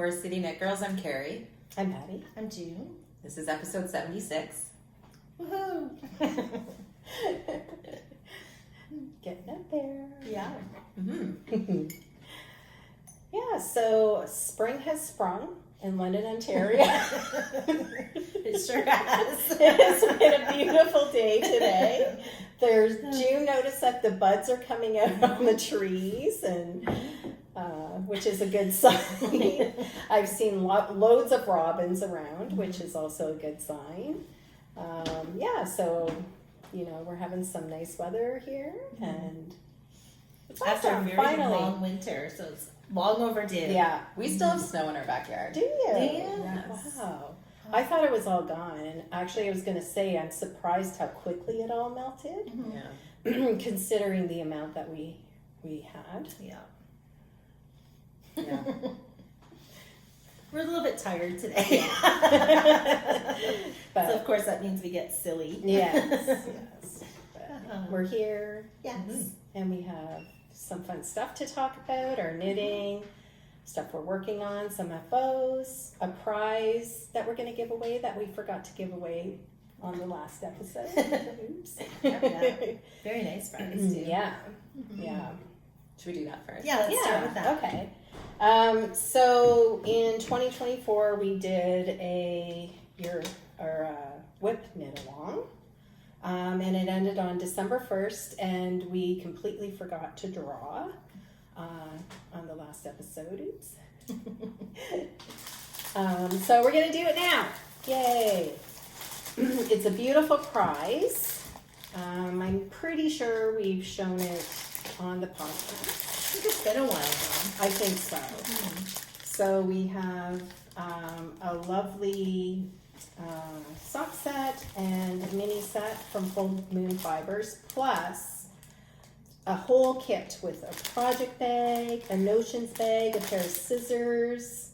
for City Knit Girls. I'm Karri. I'm Patty. I'm June. This is episode 76. Woohoo! Getting up there. Yeah. Mm-hmm. Yeah, so spring has sprung in London, Ontario. It sure has. It has been a beautiful day today. June noticed that the buds are coming out on the trees, and which is a good sign. I've seen loads of robins around, which is also a good sign. So we're having some nice weather here, and it's After awesome, a very finally. long winter, so it's long overdue. Yeah. We still have snow in our backyard. Do you? Yes. Wow. I thought it was all gone, and actually I was going to say I'm surprised how quickly it all melted, Yeah. considering the amount that we had. Yeah. Yeah. We're a little bit tired today. But So of course that means we get silly. yes. But we're here, Yes. and we have some fun stuff to talk about, our knitting, stuff we're working on, some FOs, a prize that we're going to give away that we forgot to give away on the last episode. Oops. Yeah. Very nice prize too. Yeah. Yeah. Should we do that first? Yeah, let's start with that. Okay. So in 2024, we did our WIP knit along, and it ended on December 1st, and we completely forgot to draw on the last episode. Oops. So we're gonna do it now. Yay! It's a beautiful prize. I'm pretty sure we've shown it on the podcast. I think it's been a while now. I think so. So we have a lovely sock set and mini set from Full Moon Fibers, plus a whole kit with a project bag, a notions bag, a pair of scissors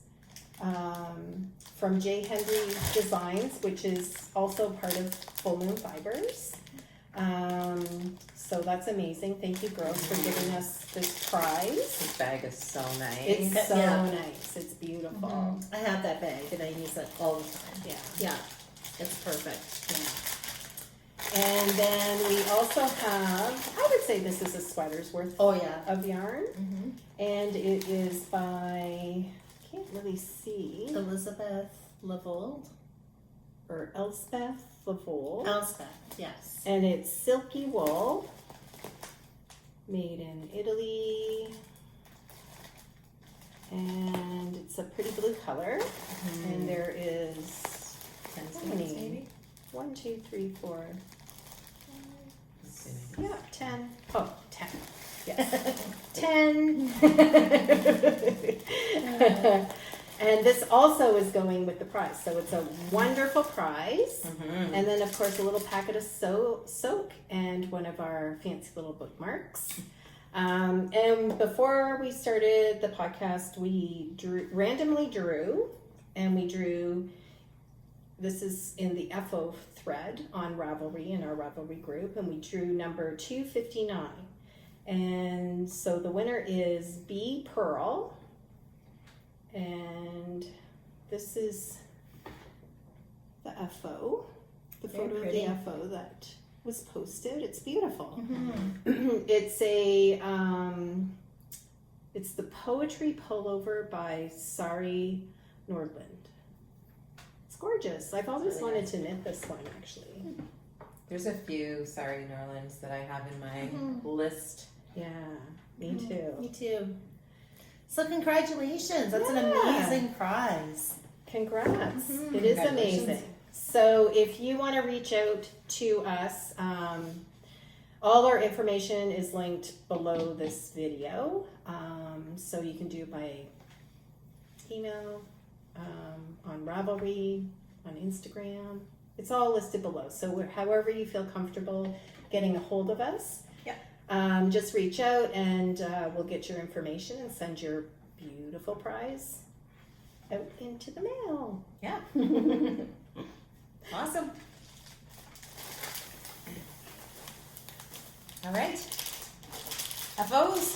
from J. Henry Designs, which is also part of Full Moon Fibers. So that's amazing. Thank you, girls, for giving us this prize. This bag is so nice. It's so Yeah. nice. It's beautiful. I have that bag and I use it all the time. Yeah. Yeah. It's perfect. Yeah. And then we also have, I would say this is a sweater's worth Oh yeah. of yarn. Mm-hmm. And it is by, can't really see, Elizabeth Lavold. or Elspeth Lavold. Elspeth, yes. And it's silky wool, made in Italy. And it's a pretty blue color. And there is, how many? Maybe? 1, 2, 3, 4. Yeah, 10. Oh, 10. Yes. 10. And this also is going with the prize. So it's a wonderful prize. Mm-hmm. And then, of course, a little packet of soak and one of our fancy little bookmarks. And before we started the podcast, we randomly drew. And we drew, this is in the FO thread on Ravelry, in our Ravelry group. And we drew number 259. And so the winner is Beepurl. And this is the FO, the Very photo pretty. of the FO that was posted. It's beautiful. Mm-hmm. It's the poetry pullover by Sari Nordland. It's gorgeous. I've always really wanted nice. to knit this one, actually. There's a few Sorry Norlands that I have in my list. Yeah, me too. Me too. So congratulations. That's an Yeah. amazing prize. Congrats. Mhm. It is Congratulations. amazing. So if you want to reach out to us, all our information is linked below this video. So you can do it by email, on Ravelry, on Instagram. It's all listed below. So however you feel comfortable getting a hold of us, just reach out and we'll get your information and send your beautiful prize out into the mail. Yeah. Awesome. All right. FOs.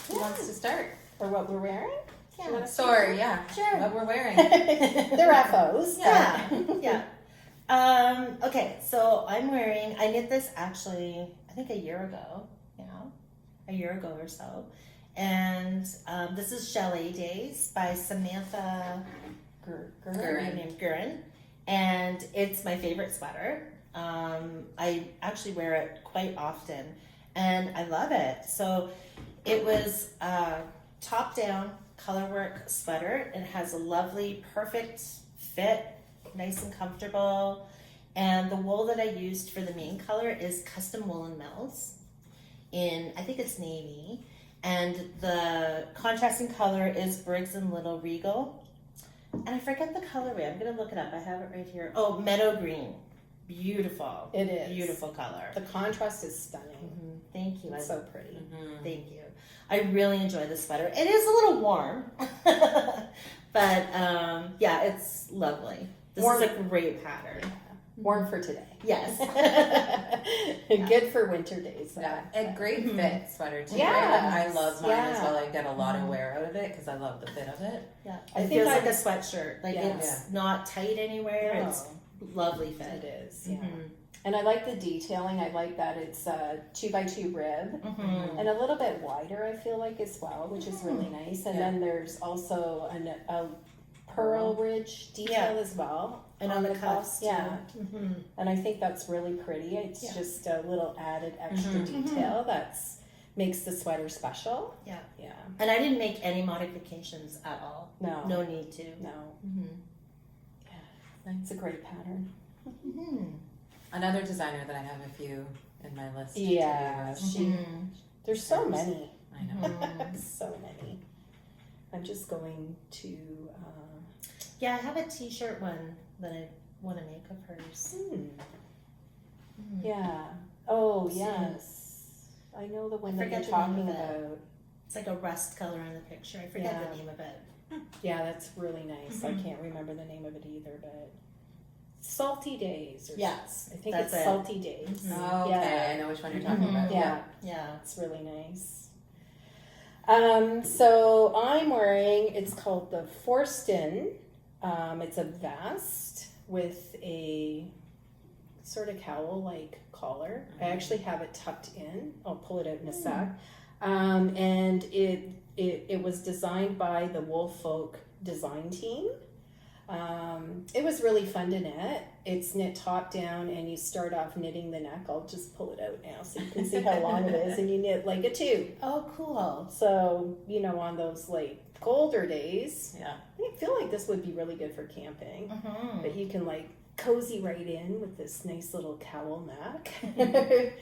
Who wants to start? Or what we're wearing? Yeah. Store, yeah. Sure. What we're wearing. They're FOs. Yeah. Yeah. Okay, so I knit this actually, I think a year ago. Yeah. A year ago or so. And this is Chalet Days by Samantha Gurin. And it's my favorite sweater. I actually wear it quite often. And I love it. So it was a top-down colorwork sweater. It has a lovely, perfect fit, nice and comfortable. And the wool that I used for the main color is Custom Woolen Mills in, I think it's navy. And the contrasting color is Briggs & Little Regal. And I forget the colorway. I'm going to look it up. I have it right here. Oh, meadow green. Beautiful. It is. Beautiful color. The contrast is stunning. Mm-hmm. Thank you. It's so pretty. Mm-hmm. Thank you. I really enjoy this sweater. It is a little warm, but yeah, it's lovely. This Warm. is a great pattern. Warm for today. Yes. Good for winter days. Yeah, a great fit sweater too. Yes. I love mine as Yeah. well. I get a lot of wear out of it because I love the fit of it. Yeah. I It think feels I- like a sweatshirt. Like Yeah. it's not tight anywhere. No. It's lovely It fit. is, yeah. Mhm. And I like the detailing. I like that it's a 2x2 rib Mhm. and a little bit wider, I feel like, as well, which is really nice. And Yeah. then there's also a pearl ridge detail Yeah. as well. And on the cuffs, cuffs. Yeah. Mm-hmm. And I think that's really pretty. It's Yeah. just a little added extra Mhm. detail that's makes the sweater special. Yeah. Yeah. And I didn't make any modifications at all. No. No need to. No. Mm-hmm. It's a great pattern. Mm-hmm. Another designer that I have a few in my list. to Yeah. use. There's so many. I know. So many. I'm just going to. Yeah, I have a t-shirt one that I want to make of hers. Yeah. Oh, See. yes. I know the one I that you're forget the name talking of it. about. It's like a rust color in the picture. I forget Yeah. the name of it. Yeah, that's really nice. I can't remember the name of it either, but Salty Days. Or Yes, I think that's it's it. Salty Days. Mhm. Oh, okay, Yeah. I know which one you're talking Mhm. about. Yeah. Yeah. It's really nice. So I'm wearing, it's called the Forston. It's a vest with a sort of cowl-like collar. I actually have it tucked in. I'll pull it out in a sec. And it was designed by the Woolfolk design team. It was really fun to knit. It's knit top down and you start off knitting the neck. I'll just pull it out now so you can see how long it is, and you knit like a two. Oh, cool. So, on those like colder days, Yeah. I feel like this would be really good for camping. Mm-hmm. But you can like cozy right in with this nice little cowl neck. I'm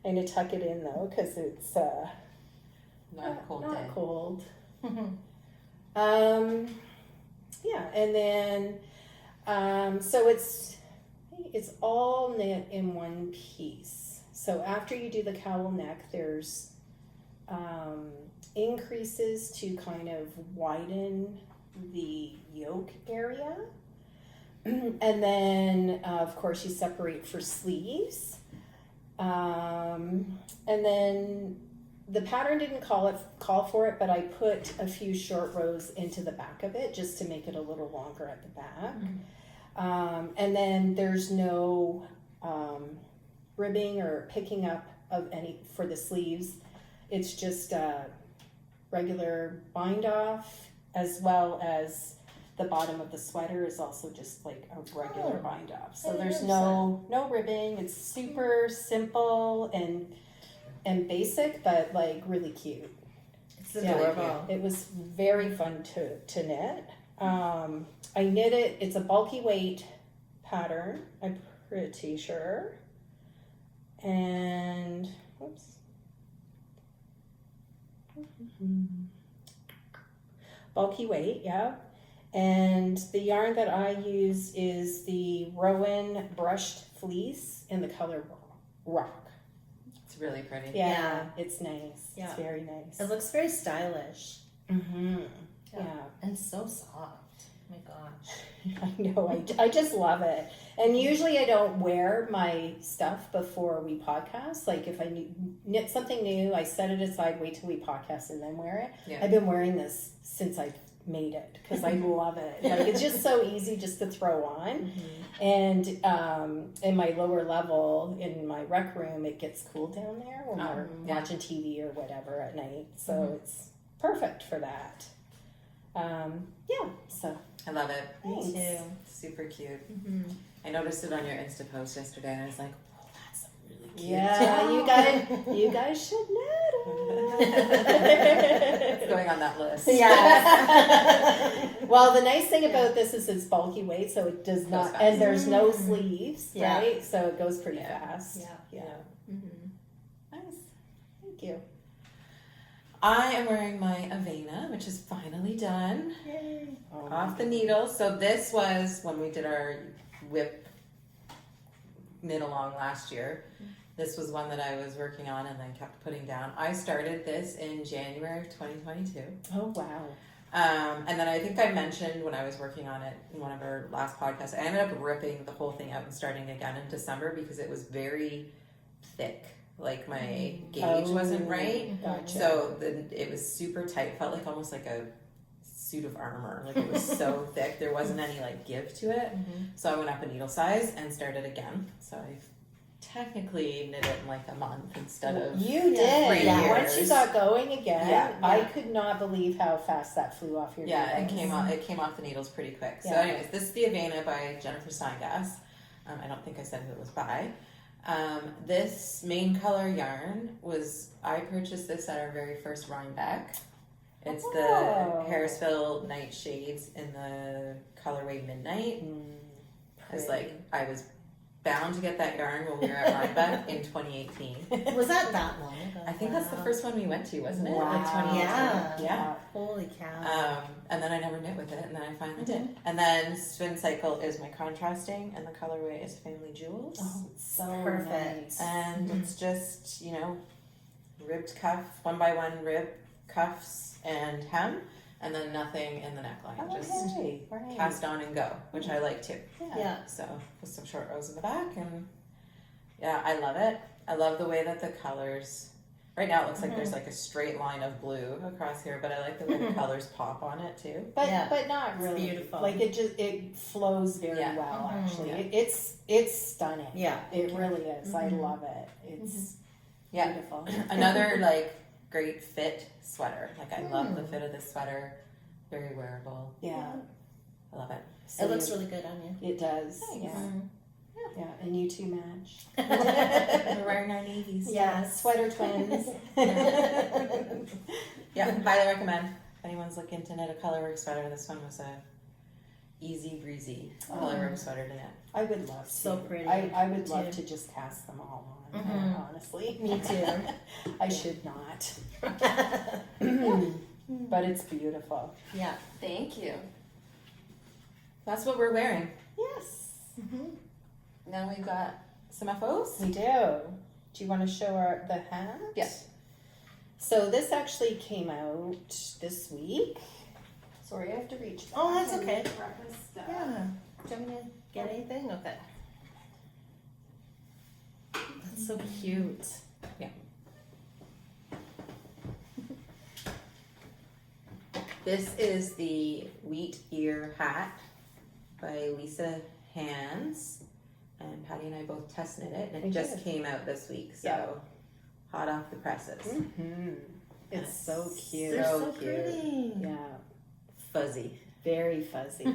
gonna tuck it in though because it's Not a cold not day. cold. Mm-hmm. Yeah, and then so it's all knit in one piece. So after you do the cowl neck, there's increases to kind of widen the yoke area. And then, of course, you separate for sleeves. And then the pattern didn't call for it, but I put a few short rows into the back of it just to make it a little longer at the back. And then there's no ribbing or picking up of any for the sleeves. It's just a regular bind off, as well as the bottom of the sweater is also just like a regular bind off. So I there's noticed no ribbing. It's super simple and basic, but like really cute. It's Yeah. adorable. It was very fun to knit. I knit it. It's a bulky weight pattern. I'm pretty sure. And whoops. Bulky weight, yeah. And the yarn that I use is the Rowan brushed fleece in the color rock. It's really pretty. Yeah, Yeah. it's nice. Yeah. It's very nice. It looks very stylish Mm-hmm. Yeah. Yeah. and so soft. Oh my gosh. I know. I just love it. And usually I don't wear my stuff before we podcast. Like if I knit something new, I set it aside, wait till we podcast, and then wear it. Yeah. I've been wearing this since I made it because I love it. Like it's just so easy just to throw on. And in my lower level in my rec room, it gets cool down there when we're watching TV or whatever at night. So it's perfect for that. So I love it. thanks. Me too. Super cute. I noticed it on your Insta post yesterday, and I was like, "Oh, that's really cute." Yeah, you guys should know. It's going on that list. Yes. Well, the nice thing about this is it's bulky weight, so it does not, fast. and there's no sleeves, Yeah. right? So it goes pretty fast. Yeah. Nice. Thank you. I am wearing my Avena, which is finally done. Yay. Oh, Off the needle. So this was when we did our WIP knit-along last year. This was one that I was working on and then kept putting down. I started this in January of 2022. Oh, wow. And then I think I mentioned when I was working on it in one of our last podcasts, I ended up ripping the whole thing out and starting again in December because it was very thick. Like my gauge wasn't right. Gotcha. So it was super tight. Felt like almost like a suit of armor. Like it was so thick. There wasn't any like give to it. So I went up a needle size and started again. So I technically knit it in like a month instead of You did. 3 years. Once you got going again, Yeah. I could not believe how fast that flew off your Yeah, it needles. came off the needles pretty quick. So Yeah. anyways, this is the Avena by Jennifer Steingass. I don't think I said who it was by. This main color yarn I purchased this at our very first Rhinebeck. It's Oh. the Harrisville Nightshades in the colorway Midnight. It's like I was bound to get that yarn when we were at Rhinebeck in 2018. Was that long ago? I think that's the first one we went to, wasn't it? Wow. Like 2018. Yeah. Yeah. Holy cow. And then I never knit with it, and then I finally did. And then Spin Cycle is my contrasting, and the colorway is Family Jewels. Oh, it's so Perfect. nice. And it's just, ribbed cuff, 1x1 rib cuffs and hem, and then nothing in the neckline. Just Okay, right. cast on and go, which I like too. Yeah. So with some short rows in the back, and yeah, I love it. I love the way that the colors. Right now, it looks like there's like a straight line of blue across here, but I like the way the colors pop on it too. But Yeah. but not It's really. beautiful. Like it flows very Yeah. well actually. Yeah. It's stunning. Yeah. It really is. I love it. It's Yeah. beautiful. Another like great fit sweater. Like I love the fit of this sweater. Very wearable. Yeah. I love it. So It looks really good on you. It does. Thanks. Yeah. Yeah. And you two match. We're wearing our navies. Yeah. Sweater twins. Yeah, highly recommend. If anyone's looking to knit a colorwork sweater, this one was a easy breezy colorwork sweater to knit. I would love to. So pretty. I would Me love too. to just cast them all on. Mhm. Honestly. Me too. I should not. But it's beautiful. Yeah. Thank you. That's what we're wearing. Yes. Now we've got some FOs. We do. Do you want to show the hat? Yes. So this actually came out this week. Sorry, I have to reach. Oh, that's back and okay. grab my stuff. Yeah. Do you want me to get anything? Okay. That's so cute. This is the wheat ear hat by Lisa Hands. And Patty and I both test knit it. And it We just did. came out this week. So Yeah. hot off the presses. Mm-hmm. It's so cute. They're so, So cute. pretty. Yeah, Fuzzy. very fuzzy.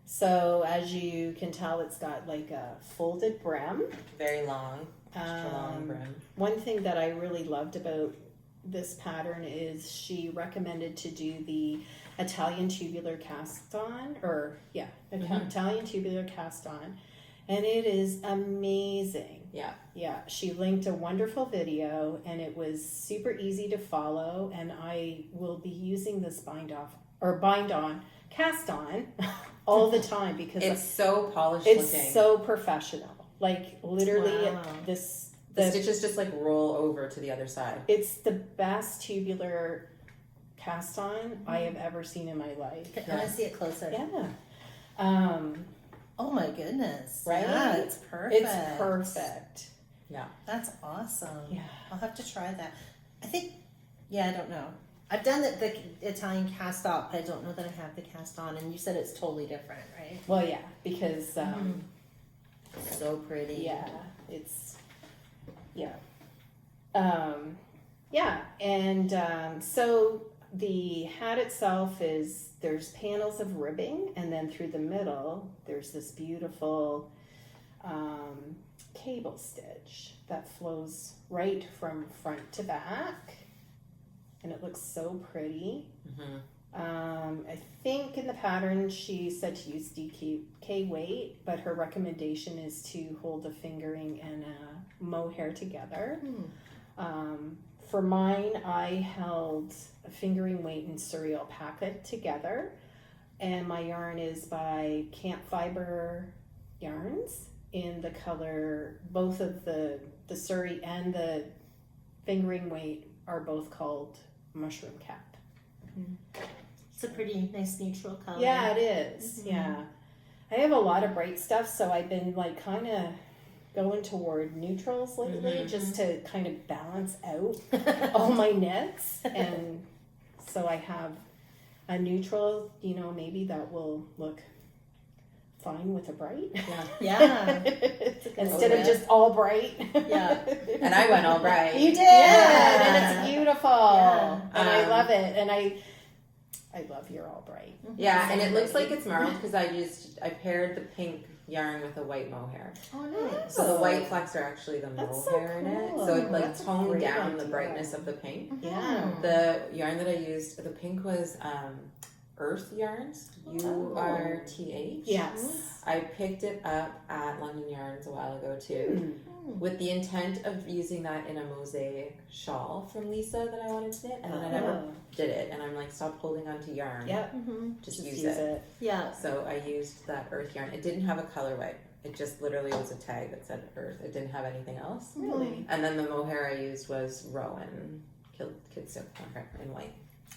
So as you can tell, it's got like a folded brim. Very long. Extra long brim. One thing that I really loved about this pattern is she recommended to do the Italian tubular cast on, Italian tubular cast on, and it is amazing. Yeah, she linked a wonderful video, and it was super easy to follow, and I will be using this bind on, cast on all the time because It's so polished it's looking. so professional. Like literally Wow. the stitches just like roll over to the other side. It's the best tubular cast on I have ever seen in my life. Can I see it closer? Yeah. Oh my goodness. Right? Yeah, it's perfect. It's perfect. That's awesome. Yeah. I'll have to try that. I think, I don't know. I've done the Italian cast off, but I don't know that I have the cast on. And you said it's totally different, right? Well, yeah, because So pretty. yeah, it's yeah, yeah, and so the hat itself is there's panels of ribbing, and then through the middle there's this beautiful cable stitch that flows right from front to back, and it looks so pretty. I think in the pattern she said to use DK weight, but her recommendation is to hold a fingering and a mohair together. For mine, I held a fingering weight and surrey alpaca together, and my yarn is by Camp Fiber Yarns in the color, both of the surrey and the fingering weight are both called Mushroom Cap. It's a pretty nice neutral color. Yeah, it is. Yeah. I have a lot of bright stuff, so I've been like kind of going toward neutrals lately just to kind of balance out all my knits. And so I have a neutral, you know, maybe that will look fine with a bright. Yeah. Instead of just all bright. Yeah. And I went all bright. You did, Yeah. and it's beautiful. Yeah. And I love it. And I love your all bright. Yeah, and it looks like it's marled because I paired the pink yarn with a white mohair. Oh, nice. So the white flecks are actually the That's so mohair in it. cool. So it like That's a toned great down the idea. brightness of the pink. Yeah. The yarn that I used, the pink was Earth Yarns, URTH. Yes. I picked it up at London Yarns a while ago too, with the intent of using that in a mosaic shawl from Lisa that I wanted to knit, and then I never did it. And I'm like, stop holding on to yarn. Yep. Just use it. Yeah. So I used that Earth yarn. It didn't have a colorway. It just literally was a tag that said Earth. It didn't have anything else. Really? And then the mohair I used was Rowan Kid Silk mohair in white.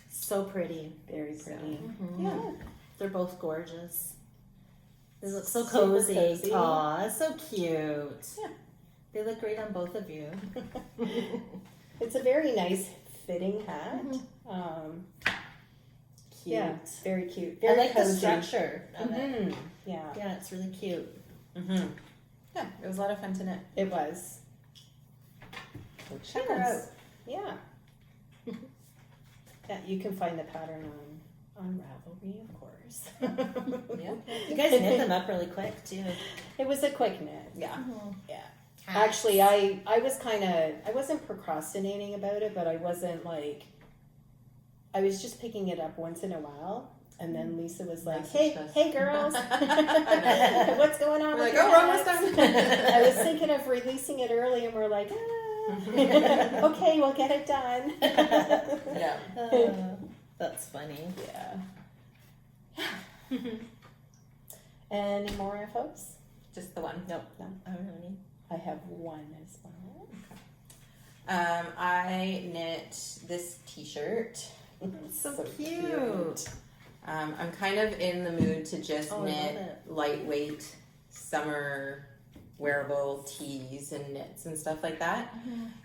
So pretty. Very pretty. Yeah. They're both gorgeous. They look so Super cozy. cozy. Aw, so cute. Yeah. They look great on both of you. It's a very nice fitting hat. Cute. Yeah, very cute. I Very like cozy. the structure of it. Yeah, Yeah, it's really cute. Yeah, it was a lot of fun to knit. it was. So check her out. Yes. Yeah. Yeah, you can find the pattern on Ravelry, of course. Yeah. You guys knit them up really quick too. It was a quick knit. Yeah. Yeah. Actually, I wasn't procrastinating about it, but I wasn't like, I was just picking it up once in a while. And then Lisa was like, Messaged us. hey girls, what's going on We're with like, your oh, we're almost hats?" done. I was thinking of releasing it early, and we're like, okay, we'll get it done. Yeah. That's funny. Yeah. Any more folks? Just the one. Nope. No. I don't know. I have one as well. I knit this t-shirt. So cute. I'm kind of in the mood to just I love knit it. lightweight summer wearable tees and knits and stuff like that.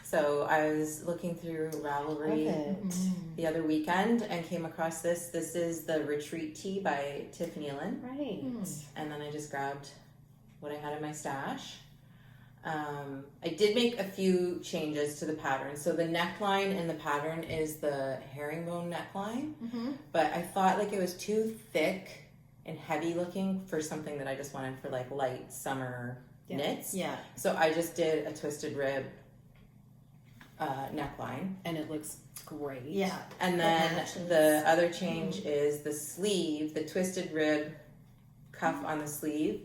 So I was looking through Ravelry Love it. the other weekend and came across this. This is the Retreat Tee by Tiffany Lynn. Right. And then I just grabbed what I had in my stash. I did make a few changes to the pattern. So the neckline in the pattern is the herringbone neckline, but I thought like it was too thick and heavy looking for something that I just wanted for like light summer knits. Yeah. So I just did a twisted rib neckline. And it looks great. Yeah. And then the other change is the sleeve, the twisted rib cuff on the sleeve.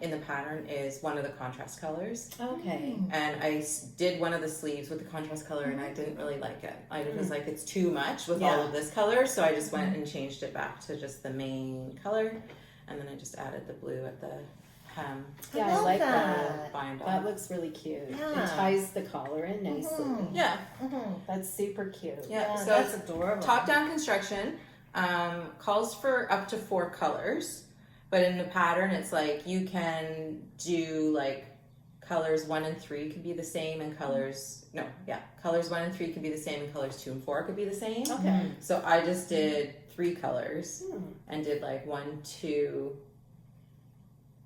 In the pattern is one of the contrast colors. Okay. And I did one of the sleeves with the contrast color and I didn't really like it. I was like, it's too much with all of this color. So I just went and changed it back to just the main color. And then I just added the blue at the hem. Yeah, I love like that. that. Bind That on. looks really cute. Yeah. It ties the collar in nicely. Yeah. That's super cute. Yeah. So that's it's adorable. top down construction. Calls for up to 4 colors. But in the pattern, it's like you can do like colors 1 and 3 could be the same, and colors 1 and 3 could be the same, and colors 2 and 4 could be the same. Okay. So I just did 3 colors and did like 1, 2.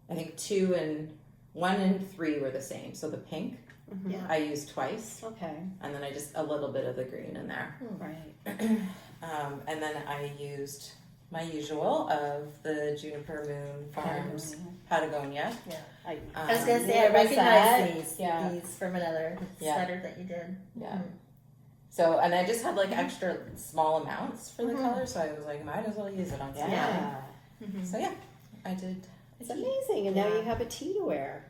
I think 2 and 1 and 3 were the same. So the pink Yeah. I used twice, Okay. and then I just a little bit of the green in there. Right. And then I used my usual of the Juniper Moon Farms Patagonia. Yeah. I I was gonna say I What's that? recognize Yeah. these from another sweater that you did. Yeah. So, and I just had like extra small amounts for the Mhm. color, so I was like, might as well use it on something. Yeah. So yeah, I did. It's amazing, and now you have a tee to wear.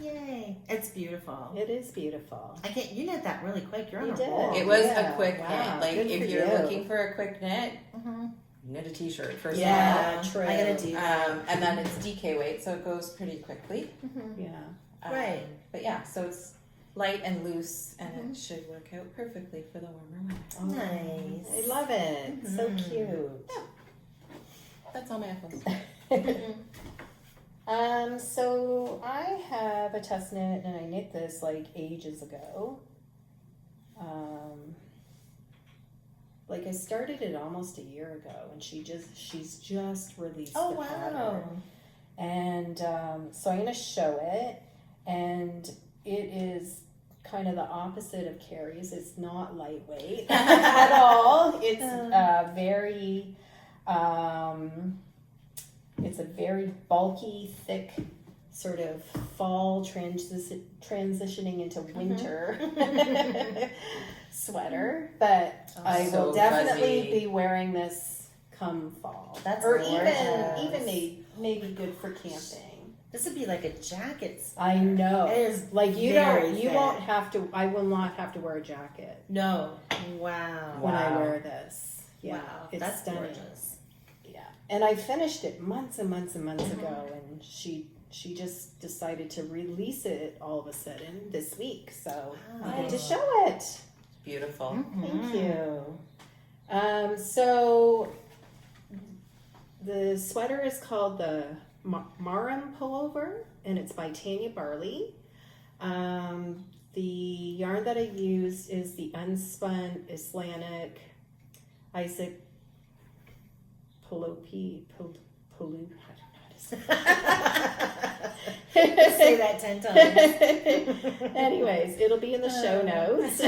Yay! It's beautiful. It is beautiful. I can't. You knit that really quick. You're on You a did. roll. It was yeah. a quick Wow. knit. Like Good if for you're you. looking for a quick knit, Mhm. knit a t-shirt first Yeah, Yeah, true. I gotta do of that. all. And then it's DK weight, so it goes pretty quickly. Yeah. Right. But yeah, so it's light and loose, and it should work out perfectly for the warmer weather. Oh, Nice. I love it. So Mhm. cute. That's all my echoes. So I have a test knit, and I knit this like ages ago. Like I started it almost a year ago, and she's just released Oh the wow. pattern. And so I'm gonna show it, and it is kind of the opposite of Karri's. It's not lightweight at all. It's very. It's a very bulky, thick, sort of fall transitioning into winter sweater. But I will So definitely fuzzy. be wearing this come fall. That's or gorgeous. even maybe good for camping. This would be like a jacket. I know. It is Like you very you thick. won't have to. I will not have to wear a jacket No. Wow. when I Wow. wear this. Yeah, Wow. it's That's stunning. gorgeous. Yeah, and I finished it months and months and months ago, and she just decided to release it all of a sudden this week. So I get to Wow. show it. Beautiful. Thank you. So the sweater is called the Marum Pullover, and it's by Tanya Barley. The yarn that I used is the unspun Islamic Isaac Polopi. I don't know how to say Say that 10 times. Anyways, it'll be in the show notes.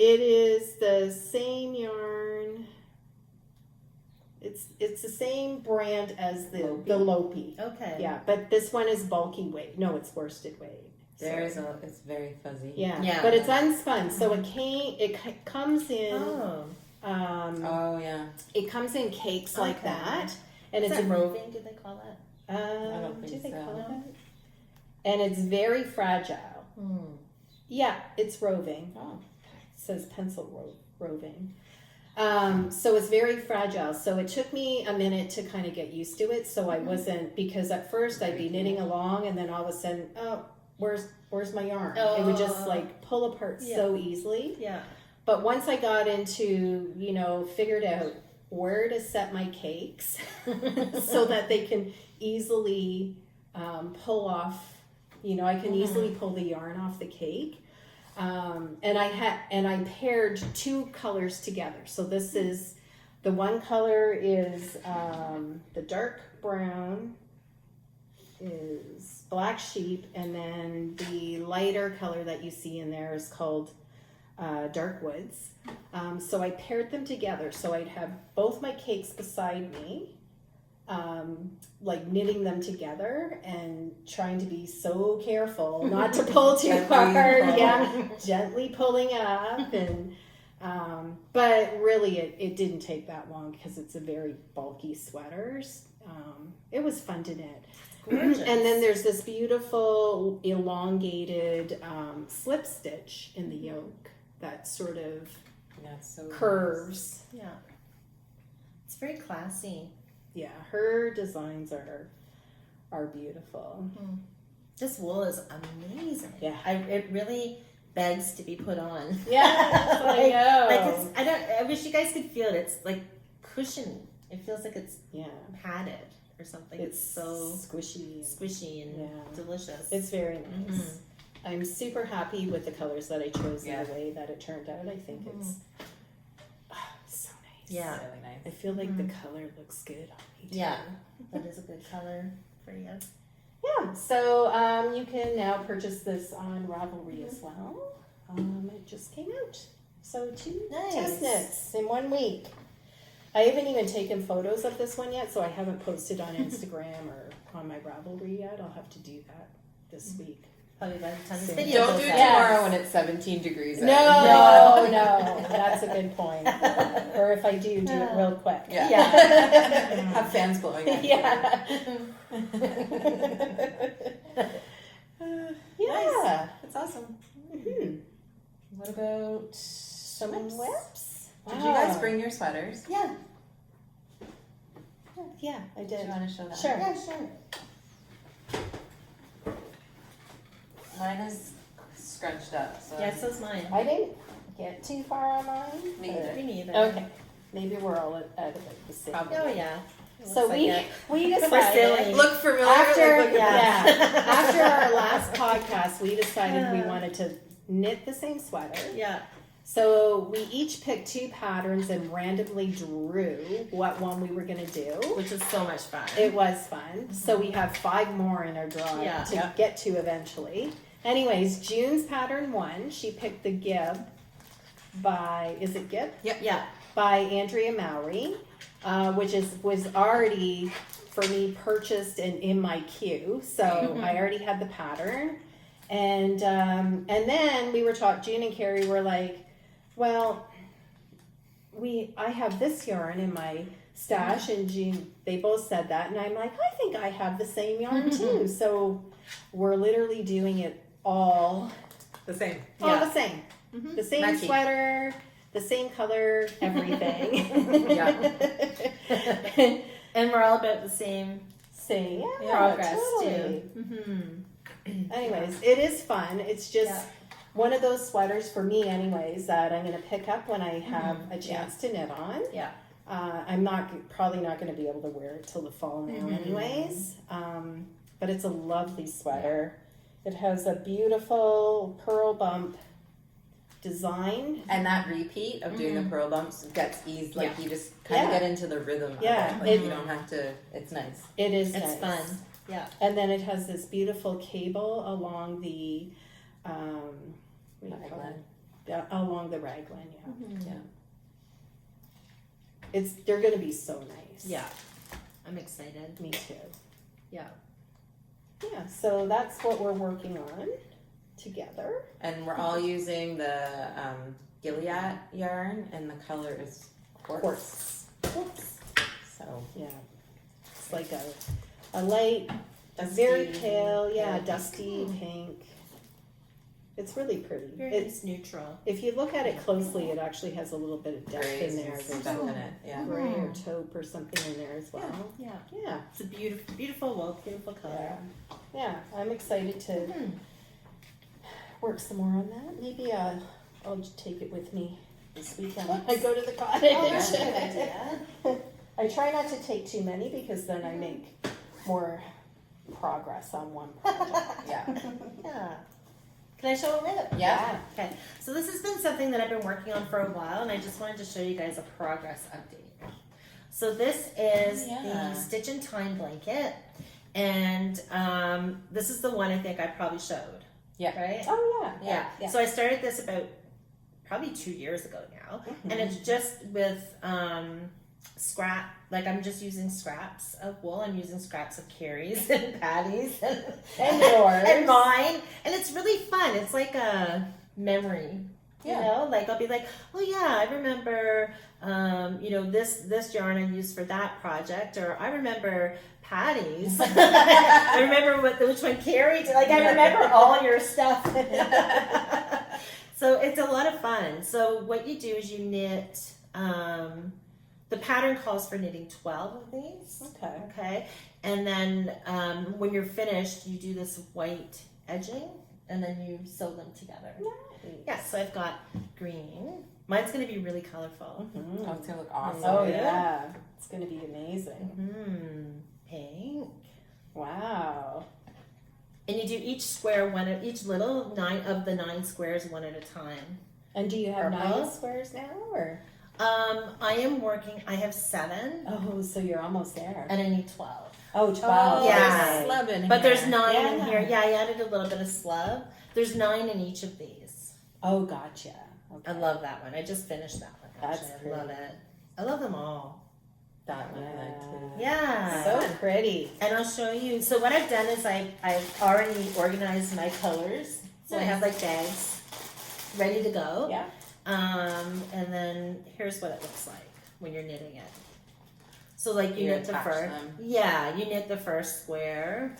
It is the same yarn. It's the same brand as the Lopi. Okay. Yeah, but this one is bulky weight. No, it's worsted weight. It's very fuzzy. Yeah, Yeah. but it's unspun, so it comes in. Oh. Oh yeah. It comes in cakes like Okay. that, and Is it's that roving? Do they call that? don't think do they so. call it that? And it's very fragile. Yeah, it's roving. Oh. It says pencil roving. So it's very fragile. So it took me a minute to kind of get used to it. So I wasn't, because at first I'd be knitting along, and then all of a sudden, oh, where's my yarn? It would just like pull apart so easily. Yeah. But once I got into, figured out where to set my cakes so that they can easily pull off, I can easily pull the yarn off the cake. And I paired 2 colors together. So this is, the one color is the dark brown is Black Sheep, and then the lighter color that you see in there is called Dark Woods. So I paired them together. So I'd have both my cakes beside me, like knitting them together and trying to be so careful not to pull too hard. Yeah, gently pulling up, and but really it didn't take that long because it's a very bulky sweater. It was fun to knit. Gorgeous. And then there's this beautiful elongated slip stitch in the yoke that sort of That's so curves. Yeah. It's very classy. Yeah, her designs are beautiful. This wool is amazing. Yeah. It really begs to be put on. Yeah, I know. I wish you guys could feel it. It's like cushiony. It feels like it's Yeah. padded. or something. It's so squishy. squishy and delicious. It's very nice. I'm super happy with the colors that I chose and the way that it turned out. I think it's so nice. Yeah. Really nice. I feel like the color looks good on me too. Yeah, that is a good color for you. Yeah, so you can now purchase this on Ravelry as well. It just came out. So 2 test knits in 1 week. I haven't even taken photos of this one yet, so I haven't posted on Instagram or on my Ravelry yet. I'll have to do that this week. Probably by the time this So video Don't goes do it out. tomorrow when it's 17 degrees. No, that's a good point. Or if I do it real quick. Yeah. Have fans blowing at you. Yeah. That's awesome. Mm-hmm. What about Some whips? Did you guys bring your sweaters? Yeah. Yeah, I Do you did. want to show that? Sure. Yeah, sure. Mine is scrunched up. So Yeah, so's mine. I didn't get too far on mine. Me either. Me neither. Okay. Maybe we're all at about the same. Probably. Oh yeah. So Looks like it. we We're decided silly. Look familiar. after like, look at after our last podcast, we decided we wanted to knit the same sweater. Yeah. So we each picked 2 patterns and randomly drew what one we were going to do. Which is so much fun. It was fun. So we have 5 more in our draw to get to eventually. Anyways, June's pattern 1, she picked the Gib by, is it Gib? Yeah. By Andrea Mowry, which was already for me purchased and in my queue. So I already had the pattern. And then we were June and Karri were like, well, I have this yarn in my stash, and June, they both said that, and I'm like, I think I have the same yarn too. So we're literally doing it all the same. the same. The same Matchy. sweater, the same color, everything. And we're all about the same Same progress totally. too. Mm-hmm. Anyways, it is fun. It's just one of those sweaters for me, anyways, that I'm going to pick up when I have a chance to knit on. Yeah. I'm probably not going to be able to wear it till the fall now, anyways. But it's a lovely sweater. It has a beautiful pearl bump design. And that repeat of doing the pearl bumps gets eased. Like you just kind of get into the rhythm of Yeah. it. Like you don't have to. It's nice. It is It's nice. fun. Yeah. And then it has this beautiful cable along the along the raglan, they're going to be so nice. Yeah. I'm excited. Me too. Yeah. Yeah, so that's what we're working on together. And we're all using the Gilead yarn, and the color is quartz. So Yeah. It's like a light, very pale, dusty pink. It's really pretty. It's neutral. If you look at it closely, it actually has a little bit of depth in there. There's stuff in it. Yeah. gray or taupe or something in there as well. Yeah. Yeah. It's a beautiful, beautiful color. Yeah, I'm excited to work some more on that. Maybe I'll just take it with me this weekend. I go to the cottage. Oh, that's a good idea. I try not to take too many because then I make more progress on one project. Yeah. Can I show a WIP? Yeah. Okay. So this has been something that I've been working on for a while, and I just wanted to show you guys a progress update. So this is the Stitch in Time blanket, and this is the one I think I probably showed. Yeah. Right? Oh, Yeah. So I started this about probably 2 years ago now, and it's just with scrap. Like I'm just using scraps of wool. I'm using scraps of Karri's and Patty's and yours and mine, and it's really fun. It's like a memory. You know, like I'll be like, oh yeah, I remember, this yarn I used for that project, or I remember Patty's. I remember which one Karri did. Like I remember all your stuff. So it's a lot of fun. So what you do is you knit. The pattern calls for knitting 12 of these. Okay. And then when you're finished, you do this white edging, and then you sew them together. Nice. Yeah, so I've got green. Mine's going to be really colorful. Oh, it's gonna look awesome. Oh yeah, it's gonna be amazing. pink. Wow. And you do each square each little 9 of the 9 squares one at a time. And do you have Purple. 9 squares now, or? I have 7. Oh, so you're almost there. And I need 12. Oh, 12. Yeah. There's slub in But here. there's 9 in Yeah. here. Yeah, I added a little bit of slub. There's 9 in each of these. Oh, gotcha. Okay. I love that one. I just finished that one. That's Actually. I love it. I love them all. That one I like too. Yeah. So pretty. And I'll show you. So what I've done is I've already organized my colors. So I have like bags ready to go. Yeah. And then here's what it looks like when you're knitting it. So like you You knit the attach first. them. Yeah, you knit the first square,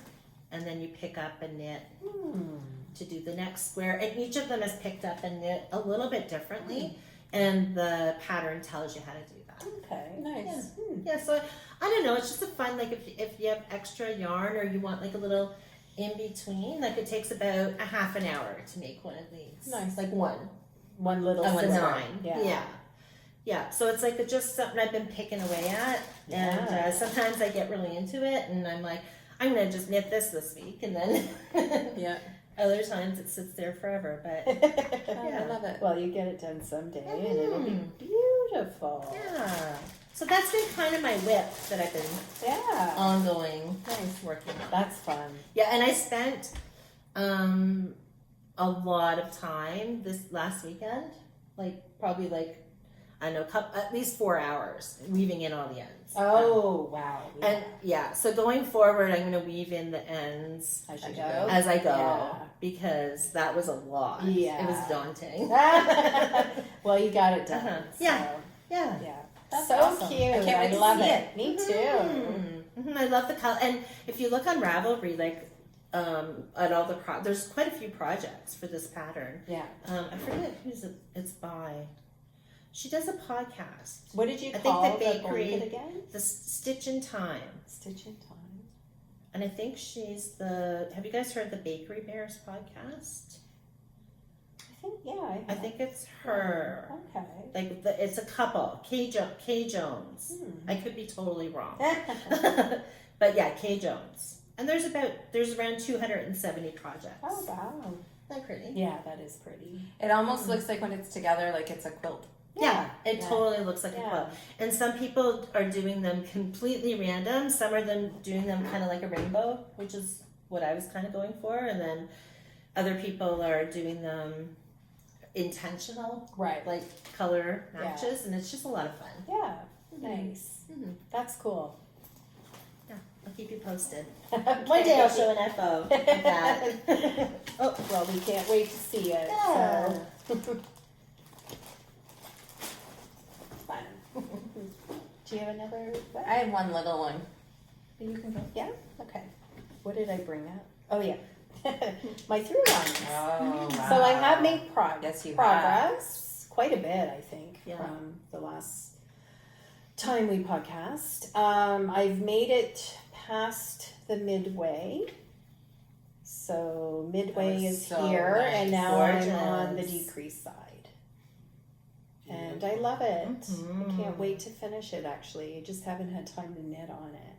and then you pick up and knit Hmm. to do the next square. And each of them is picked up and knit a little bit differently, and the pattern tells you how to do that. Okay. Nice. Yeah, so I don't know. It's just a fun, like if you have extra yarn or you want like a little in between, like it takes about a half an hour to make one of these. Nice. Like one. One little Of the square. 9. Yeah. Yeah. So it's like just something I've been picking away at, and Yeah. sometimes I get really into it, and I'm like, I'm gonna just knit this week, and then Yeah. other times it sits there forever. But I love it. Well, you get it done someday, and it'll be Mhm. beautiful. yeah, so that's been kind of my whip that I've been Yeah. ongoing Nice. working on. That's fun. Yeah, and I spent a lot of time this last weekend, like probably like I don't know, at least 4 hours weaving in all the ends. Oh, wow. Yeah. And yeah, so going forward, I'm going to weave in the ends As you As go. you go. as I go Yeah. because that was a lot. Yeah. It was daunting. Well, you got it done. Uh-huh. So, Yeah. Yeah. yeah. That's so awesome. cute. I can't wait to love see it. it. Me too. I love the color. And if you look on Ravelry, like at all the there's quite a few projects for this pattern. Yeah. I forget who's it's by. She does a podcast. What did you I think call the the bakery- blanket again? The Stitch in Time. Stitch in Time. And I think she's have you guys heard the Bakery Bears podcast? I think, yeah. I think it's her. Okay. Like it's a couple, Kay Jones. I could be totally wrong. But yeah, Kay Jones. And there's around 270 projects. Oh, wow. Isn't that pretty? Yeah, that is pretty. It almost looks like when it's together, like it's a quilt. Yeah, it Yeah. totally looks like a Yeah. quilt. And some people are doing them completely random. Some are doing them kind of like a rainbow, which is what I was kind of going for. And then other people are doing them intentional, Right. like color matches, and it's just a lot of fun. Yeah. Nice. Mhm. That's cool. Yeah, I'll keep you posted. Okay. One day I'll show an FO of that. Oh, well, we can't wait to see it. Yeah. So. Fun. Do you have another? I have one little one. You can go. Yeah. Okay. What did I bring up? Oh yeah, my through lines. Oh, wow. So I have made Yes, you progress quite a bit, I think, Yeah. from the last time we podcast. I've made it past the midway. So midway That was is so here, nice. and now I'm on the Gorgeous. decrease side. And I love it. Mhm. I can't wait to finish it, actually. I just haven't had time to knit on it.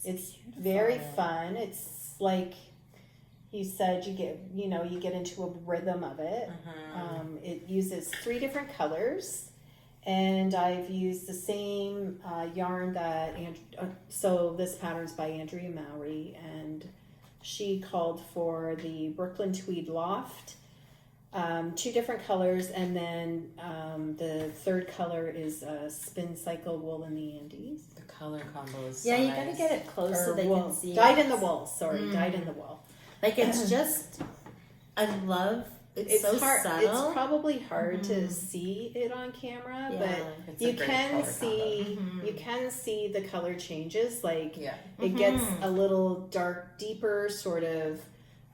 It's very fun. It's like you said, you get into a rhythm of it. It uses 3 different colors, and I've used the same yarn that so this pattern's by Andrea Mowry, and she called for the Brooklyn Tweed Loft, 2 different colors, and then the third color is Spin Cycle Wool in the Andes. The color combo is Yeah, so you nice. gotta get it close so Or they wool. can see. Dyed it. in the wool. Sorry, dyed in the wool. Like it's just, I love. It's so hard. subtle. It's probably hard to see it on camera, Yeah. but It's a you great can color see combo. you can see the color changes. Like Yeah. it gets a little dark, deeper, sort of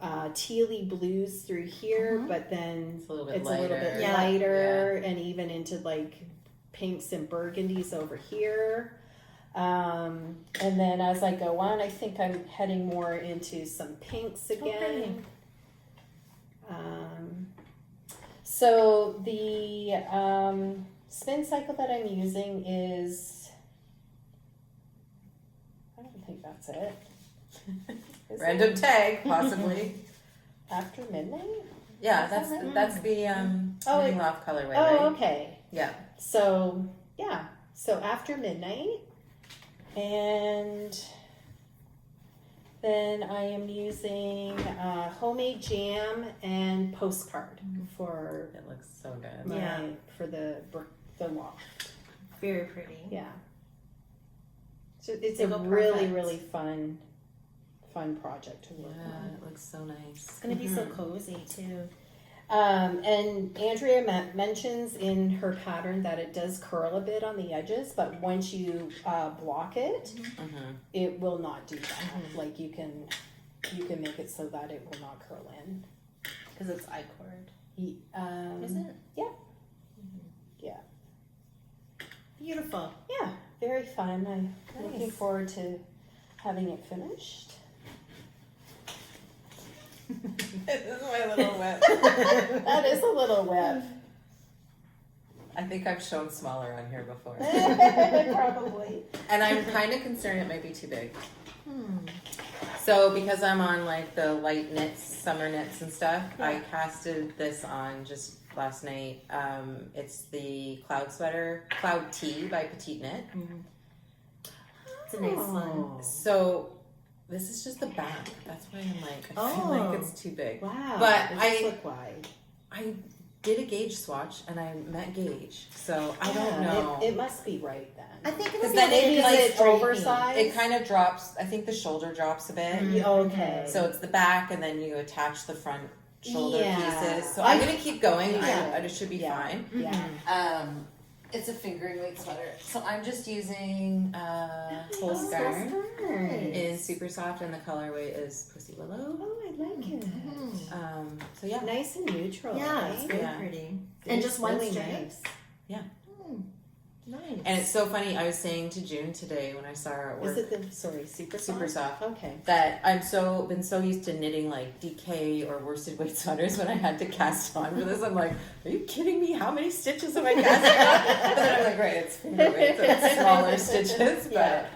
tealy blues through here, but then It's a little bit it's lighter. a little bit Yeah. lighter, and even into like pinks and burgundies over here. And then as I go on, I think I'm heading more into some pinks again. So the spin cycle that I'm using is that's it. Is Random it? tag, possibly. After midnight? Yeah, Is that's that right? that's the Oh, Knitting it- Loft colorway, Oh, right? okay. Yeah. So, yeah. So after midnight. And then I am using homemade jam and postcard for It looks so good. my, Yeah. for the wall. Very pretty. Yeah. So it's They a go really, perfect. really fun project to work Yeah, on. it looks so nice. It's gonna be so cozy too. And Andrea mentions in her pattern that it does curl a bit on the edges, but once you block it, Mm-hmm. it will not do that. Like you can make it so that it will not curl in. Because it's I-cord. Is it? Yeah. Yeah. Beautiful. Yeah, very fun. I'm looking Nice. forward to having it finished. This is my little whip. That is a little whip. I think I've shown smaller on here before. Probably. And I'm kind of concerned it might be too big. Hmm. So because I'm on like the light knits, summer knits and stuff, I Yeah. casted this on just last night. It's the Cloud Tee by Petite Knit. It's a nice one. So this is just the back. That's why I'm like, I feel Oh. like it's too big. Wow. But it I- does look wide. I did a gauge swatch and I met gauge, so I don't Yeah, know. It must be right then. I think it Because was then Maybe it, is like, it oversized? It kind of drops. I think the shoulder drops a bit. Okay. So it's the back, and then you attach the front shoulder Yeah. pieces. So I'm gonna keep going. Yeah. It should be Yeah. fine. Yeah. It's a fingering weight sweater, so I'm just using whole yarn in super soft, and the colorway is Pussy Willow. Oh, I like it. So yeah, Nice and neutral. Yeah, right? it's very Yeah. pretty. It's And just one really strip? nice. Nice. and it's so funny. I was saying to June today when I saw her at work, Is it super super soft. Okay. That been so used to knitting like DK or worsted weight sweaters when I had to cast on for this. I'm like, are you kidding me? How many stitches am I casting on? But then I'm like, right, it's finger weight, so it's smaller stitches, but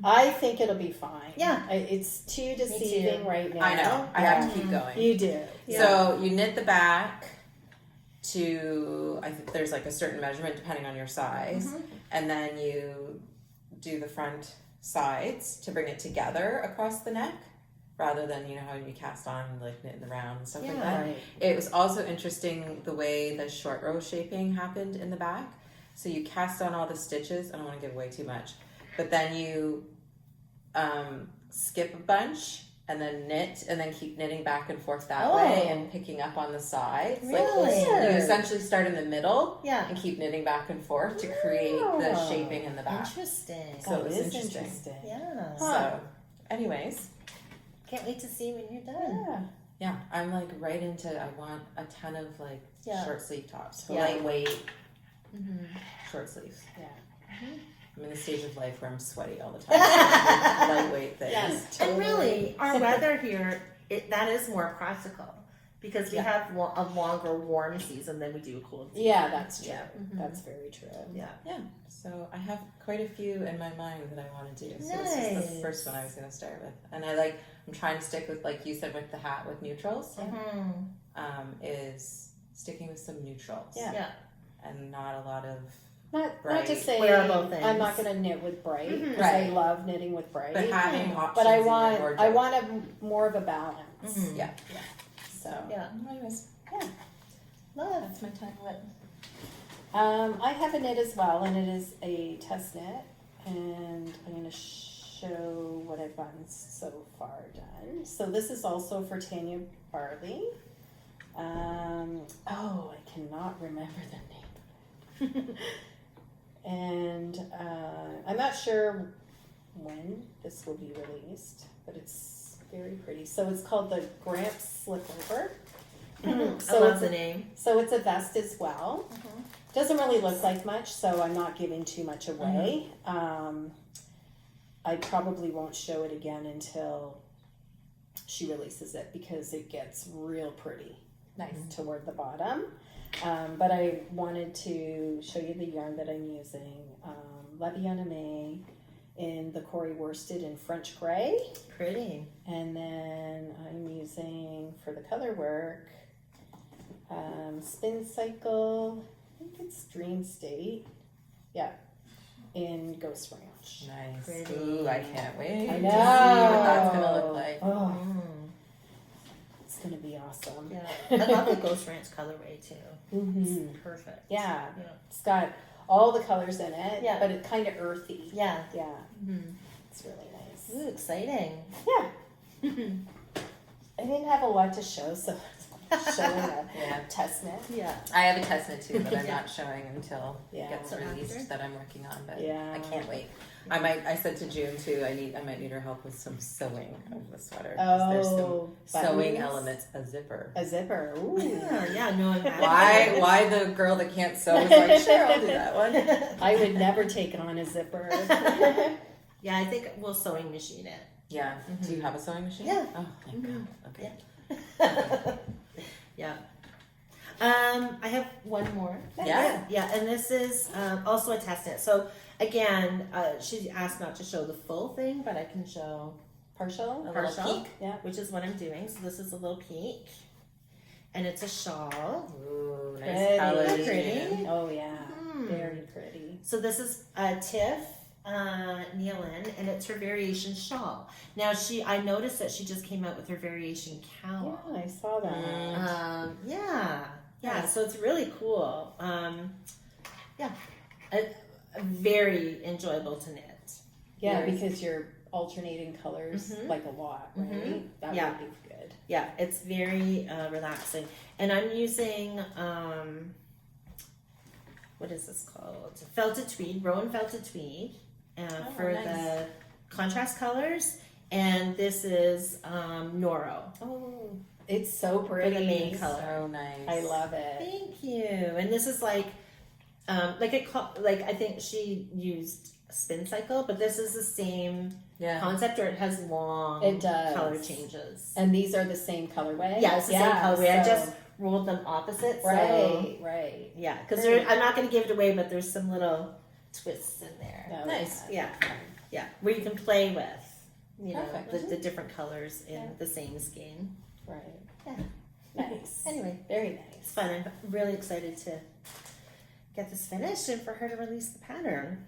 I think it'll be fine. Yeah. It's too deceiving right now. I know I have to keep going. You do. So you knit the back to, I think there's like a certain measurement depending on your size, and then you do the front sides to bring it together across the neck, rather than, you know, how you cast on like knit in the round and stuff like that. Right. It was also interesting the way the short row shaping happened in the back. So you cast on all the stitches. I don't want to give away too much, but then you skip a bunch and then knit and then keep knitting back and forth that way and picking up on the sides. Really? Like you essentially start in the middle Yeah. and keep knitting back and forth to create the Oh. shaping in the back. Interesting. So it was That is interesting. Yeah. So, anyways, Can't wait to see when you're done. Yeah. yeah, I'm like right into. I want a ton of like Yeah. short sleeve tops, Yeah. lightweight short sleeves. Yeah. I'm in the stage of life where I'm sweaty all the time. So I need lightweight things. Yes. And really, our weather here, that is more practical because we Yeah. have a longer warm season than we do a cold season. Yeah, that's true. Yeah. That's very true. Yeah. Yeah, so I have quite a few in my mind that I want to do. So this is the Nice. first one I was going to start with, and I'm trying to stick with, like you said, with the hat with neutrals. Is sticking with some neutrals. Yeah. Yeah. And not a lot of, Not to Bright. say Wearable things. I'm not going to knit with bright because Right. I love knitting with bright. but having options. But I in your want wardrobe. more of a balance. Yeah. So Yeah. Anyways, Love. that's my time lit. I have a knit as well, and it is a test knit, and I'm going to show what I've gotten so far done. So this is also for Tanya Barley. I cannot remember the name. And I'm not sure when this will be released, but it's very pretty. So it's called the Gramps Slipover. I So love it's the a, name. so it's a vest as well. Doesn't really look like much, so I'm not giving too much away. I probably won't show it again until she releases it because it gets real pretty. Nice. Toward the bottom. But I wanted to show you the yarn that I'm using. La Bien-Aimée, in the Corey worsted in French gray. Pretty. And then I'm using, for the color work, Spin Cycle, I think it's Dream State. Yeah, in Ghost Ranch. Nice. Pretty. Ooh, I can't wait I to know. see what that's gonna look like. Oh, Mm. it's gonna be awesome. Yeah. I love the Ghost Ranch colorway too. Mm-hmm. It's perfect. Yeah, Yeah. it's got all the colors in it, Yeah. but it's kind of earthy. Yeah. Yeah, Mm-hmm. it's really nice. Ooh, exciting. Yeah. I didn't have a lot to show, so showing a Yeah. test knit. Yeah. I have a test knit too, but I'm Yeah. not showing until Yeah. it gets So released after? that I'm working on. But Yeah. I can't wait. I said to June too. I might need her help with some sewing of the sweater. 'Cause there's some sewing buttons. elements. A zipper. A zipper. Ooh. Yeah, no, I'm Why the girl that can't sew is like, sure, I'll do that one. I would never take on a zipper. Yeah, I think we'll sewing machine it. Yeah. Do you have a sewing machine? Yeah. Oh, thank God. Okay. Yeah. I have one more. Yeah. Yeah, and this is also a test knit. So again, she asked not to show the full thing, but I can show Partial. a Partial. little peek, Yeah. which is what I'm doing. So this is a little peek, and it's a shawl. Ooh, Pretty. nice colors. Pretty. June. Oh yeah. Hmm. Very pretty. So this is Tiff Nealon, and it's her variation shawl. Now I noticed that she just came out with her variation cowl. Yeah, I saw that. Mm. Yeah. So it's really cool. Yeah, very enjoyable to knit. Yeah, Very- because you're alternating colors Mhm. like a lot, right? Mhm. That Yeah. would be good. Yeah, it's very relaxing, and I'm using what is this called? Felted tweed, Rowan felted tweed, for nice. the contrast colors, and this is Noro Oh, it's so for pretty. the main color. So nice. I love it. Thank you. And this is like I think she used Spin Cycle, but this is the same Yeah. concept, or it has long It does. color changes. And these are the same colorway. Yeah, it's the same colorway. I so- just rolled them opposite. So, right. yeah, because Very I'm not going to give it away, but there's some little twists in there. Oh, Nice. Yeah, yeah, where you can play with, Perfect. the different colors in Yeah. the same skein. Right. Yeah. Nice. Anyway, Very it's nice. fun. I'm really excited to get this finished and for her to release the pattern.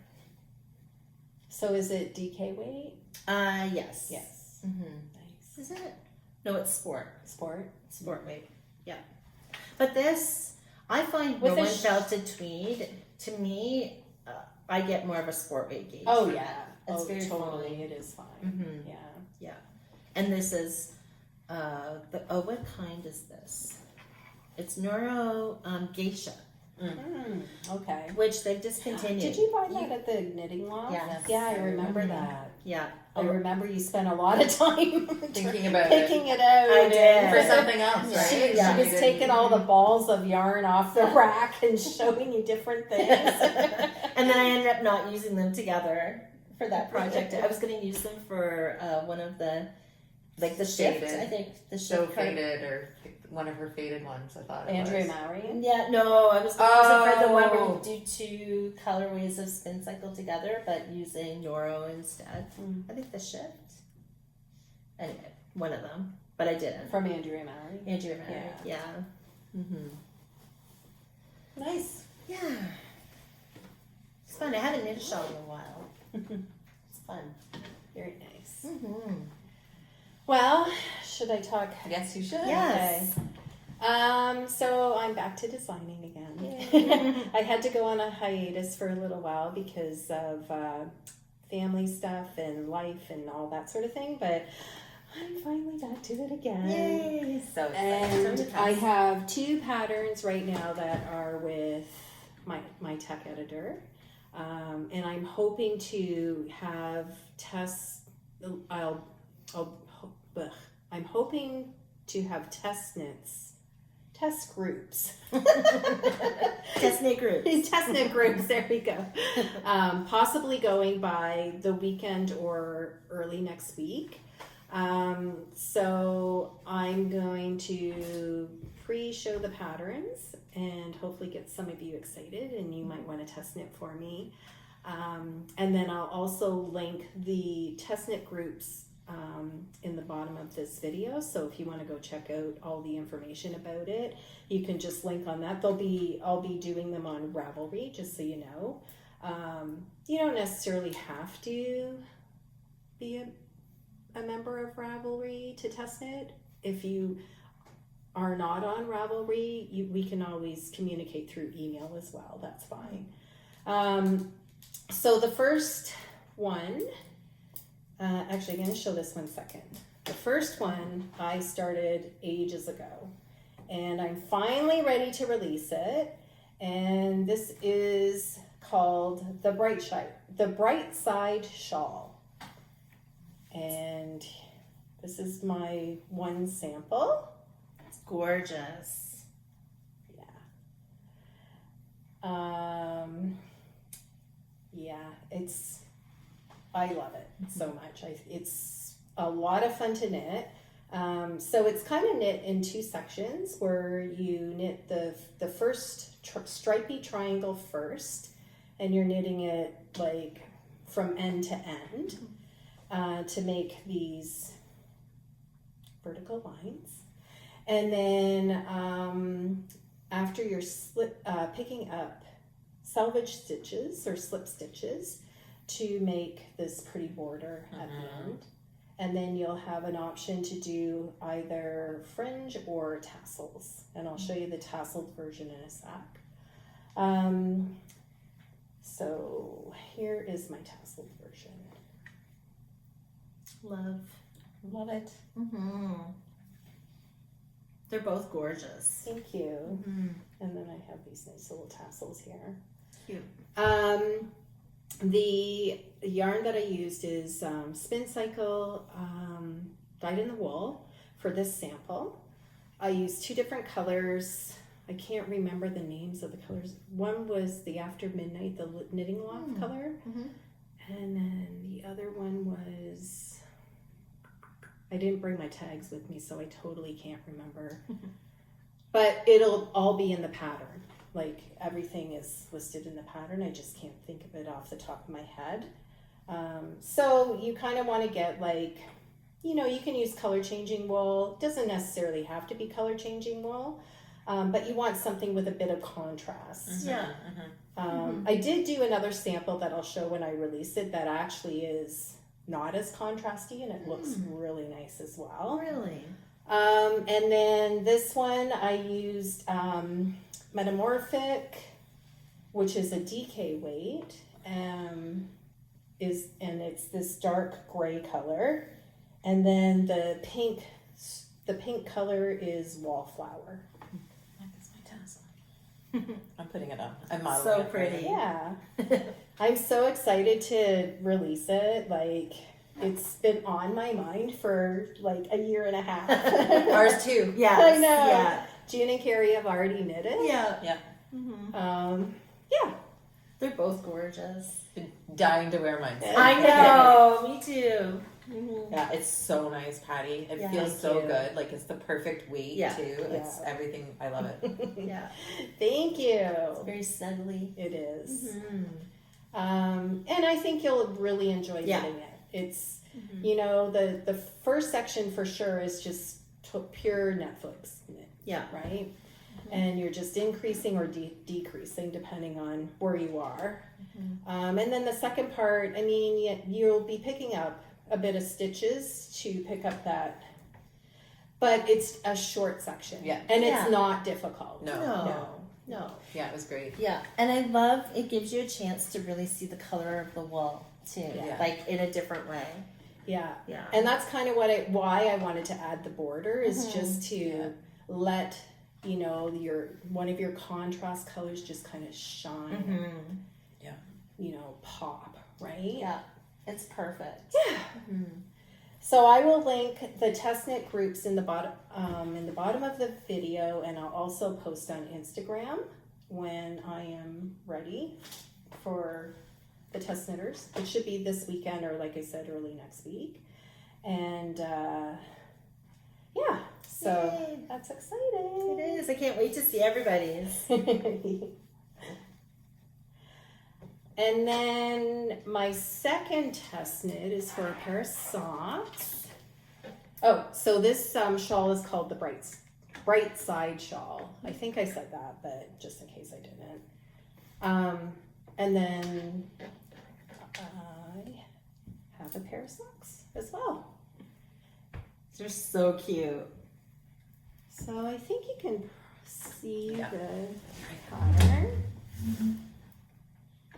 So is it DK weight? Yes. Yes. Mm-hmm. Nice. Is it? No, it's sport. Sport. Sport weight. Yeah. But this, I find With a Rowan felted tweed, to me, I get more of a sport weight gauge. Oh for yeah. that. It's Oh, very totally. fine. It is fine. Mm-hmm. Yeah. And this is, what kind is this? It's Neuro Geisha, Okay. which they've discontinued. Did you buy that at the knitting loft? Yes. Yeah, I remember Mhm. that. Yeah. I remember you spent a lot of time Thinking about picking it out. I did. For something else, right? She, Yeah. she was taking all the balls of yarn off the rack and showing you different things. And then I ended up not using them together for that project. I was going to use them for one of the, like the shift, Faded. I think. The So shift part. faded, or one of her faded ones, I thought. Andrea was. Mowry. Yeah, no, I was going to use it for the one where Oh. you do two colorways of Spin Cycle together, but using Noro instead. I think the shift. Anyway, one of them, but I didn't. From Andrea Mowry. Andrea Mary. Yeah. Yeah. Mm-hmm. Nice. Yeah. It's fun. I haven't knit a shawl in a while. It's fun. Very nice. Mm-hmm. Well, should I talk? Yes, you should. Yes. So I'm back to designing again. Yay. I had to go on a hiatus for a little while because of family stuff and life and all that sort of thing, but I'm finally back to it again. Yay. So excited. And I have 2 patterns right now that are with my tech editor. And I'm hoping to have I'm hoping to have test groups. Test knit groups. Test knit groups, there we go. Possibly going by the weekend or early next week. So I'm going to pre-show the patterns and hopefully get some of you excited, and you might want to test knit for me. And then I'll also link the test knit groups in the bottom of this video. So if you want to go check out all the information about it, you can just link on that. I'll be doing them on Ravelry, just so you know. You don't necessarily have to be a member of Ravelry to test knit. If you are not on Ravelry, we can always communicate through email as well. That's fine. So the first one, actually I'm going to show this one second. The first one I started ages ago, and I'm finally ready to release it. And this is called the Brightside Shawl. And this is my one sample. It's gorgeous. Yeah, I love it so much. It's a lot of fun to knit. So it's kind of knit in two sections, where you knit the first stripy triangle first, and you're knitting it like from end to end to make these vertical lines. And then after you're picking up selvage stitches or slip stitches to make this pretty border at the end. And then you'll have an option to do either fringe or tassels. And I'll show you the tasseled version in a sec. So here is my tasseled version. Love it. They're both gorgeous. Thank you. And then I have these nice little tassels here. Cute. The yarn that I used is Spin Cycle Dyed in the Wool for this sample. I used two different colors. I can't remember the names of the colors. One was the After Midnight, the Knitting Loft color. And then the other one was, I didn't bring my tags with me, so I totally can't remember. But it'll all be in the pattern. Like, everything is listed in the pattern. I just can't think of it off the top of my head. So you kind of want to get, like, you know, you can use color changing wool. It doesn't necessarily have to be color changing wool, but you want something with a bit of contrast. I did do another sample that I'll show when I release it that actually is not as contrasty, and it looks really nice as well. Really? And then this one I used Metamorphic, which is a DK weight, and it's this dark gray color, and then the pink color is Wallflower. That's my tassel. I'm putting it up. I'm modeling So it. pretty. Yeah. I'm so excited to release it. Like, it's been on my mind for like a year and a half. Ours too. Yes. I know. Yeah. June and Karri have already knitted. Yeah. Yeah. Yeah. They're both gorgeous. Been dying to wear mine. I know. Me too. Yeah, it's so nice, Patty. It Yeah, feels thank so you. good. Like, it's the perfect weight Yeah. too. It's everything. I love it. Yeah. Thank you. It's very snuggly. It is. And I think you'll really enjoy knitting it. It's, you know, the first section for sure is just pure Netflix knit. Yeah. Right? And you're just increasing or decreasing depending on where you are. And then the second part, I mean, you'll be picking up a bit of stitches to pick up that, but it's a short section. Yeah. And Yeah. it's not difficult. No. Yeah, it was great. Yeah. And I love it gives you a chance to really see the color of the wool too. Yeah. Like in a different way. Yeah. Yeah. And that's kind of why I wanted to add the border is just to let, you know, one of your contrast colors just kind of shine. Yeah. You know, pop, right? Yeah. It's perfect. Yeah. So I will link the test knit groups in the bottom of the video, and I'll also post on Instagram when I am ready for the test knitters. It should be this weekend, or like I said, early next week. And yeah, so Yay. that's exciting. It is. I can't wait to see everybody's. And then my second test knit is for a pair of socks. Oh, so this shawl is called the Brightside Shawl. I think I said that, but just in case I didn't. And then I have a pair of socks as well. They're so cute. So I think you can see Yeah. the pattern.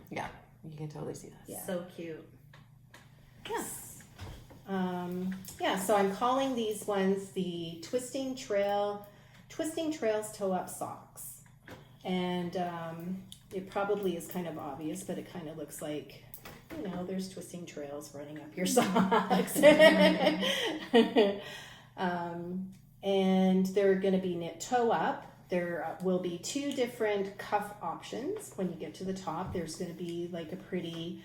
Yeah, you can totally see that. Yeah. So cute. Yes. So I'm calling these ones the Twisting Trails Toe Up Socks. And it probably is kind of obvious, but it kind of looks like, there's twisting trails running up your socks. And they're going to be knit toe up. There will be 2 different cuff options when you get to the top. There's going to be like a pretty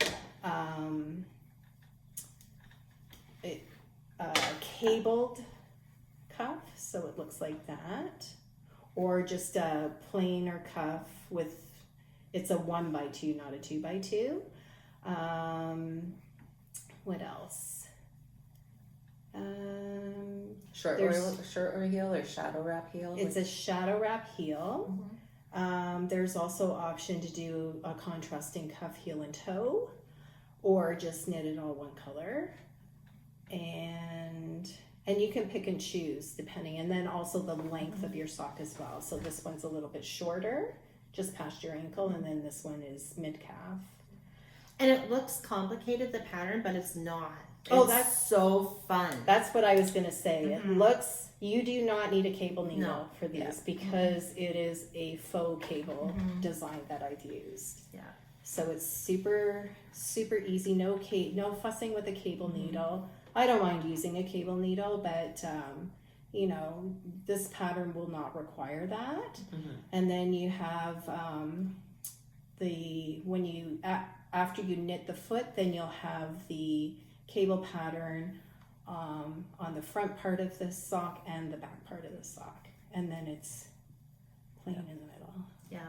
cabled cuff, so it looks like that, or just a plainer cuff with, it's a 1x2, not a 2x2. What else? Short or heel or shadow wrap heel? It's a shadow wrap heel. There's also option to do a contrasting cuff, heel, and toe, or just knit it all one color. And you can pick and choose depending, and then also the length of your sock as well. So this one's a little bit shorter, just past your ankle, and then this one is mid-calf. And it looks complicated, the pattern, but it's not. Oh, It's that's so fun. That's what I was going to say. It looks, you do not need a cable needle for these because it is a faux cable design that I've used. Yeah. So it's super, super easy. No fussing with a cable needle. I don't mind using a cable needle, but this pattern will not require that. And then you have after you knit the foot, then you'll have the cable pattern on the front part of the sock and the back part of the sock, and then it's plain in the middle. Yeah.